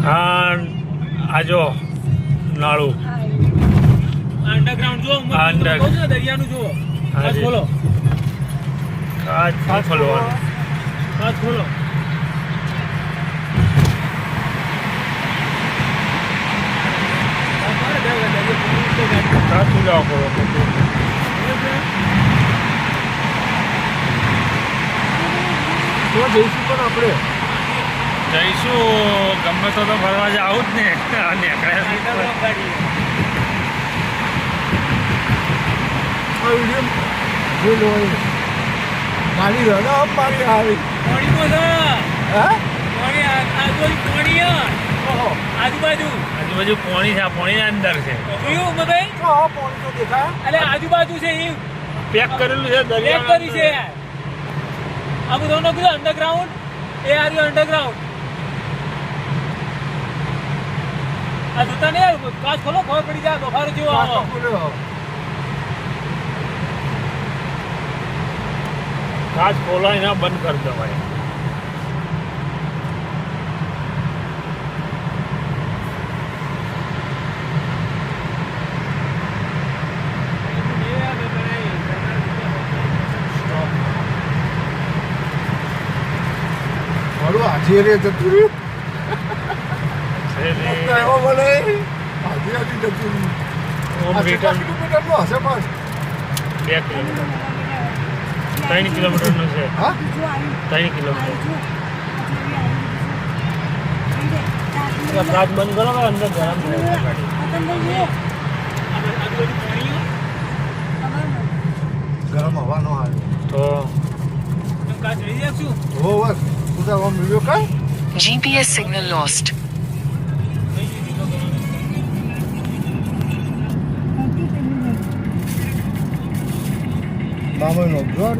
હા આ જો નાળું અંડરગ્રાઉન્ડ જો દરિયાનું જો કાચ ખોલો કાચ ખોલવાનું કાચ ખોલો કાચ ખોલાવો પડો તો જઈશું પણ આપણે જઈશું ગમે તો ફરવા જ આવું જ ને નીકળ્યા આ વિડીયો જોઈ લો મારી રનો પાણી આવી પાણીમાં છે હા પાણી આજુબાજુ આજુબાજુ આજુબાજુ પોણી છે આ પોણીના અંદર છે જોયું ભાઈ હા પાણી તો દેખાય અલે આજુબાજુ છે એ પેક કરેલું છે પેક દરિયા કરી છે યાર આ બધું કીધું અંડરગ્રાઉન્ડ એ આર્યું અંડરગ્રાઉન્ડ આ જોતા ને કાચ ખોલો ખબર પડી જાય બફારો જેવો આવો કાચ ખોલાય ના બંધ કરી દેવાય મારું આજે રે જતું રહ્યું એવો બોલે આજે જતું ઓમ રહ્યું રિટર્ન કિલોમીટરનું હશે પણ 2 કિલોમીટર 3 કિલોમીટરનું છે હા 3 કિલોમીટર કાચ બંધ કરો કે અંદર ગરમ થાય ગાડી ગરમ હવા નો આવે તો કાચ લઈ જાશું હો બસ તું તાર આમ વિડિયો કર GPS signal lost. મામા નો જો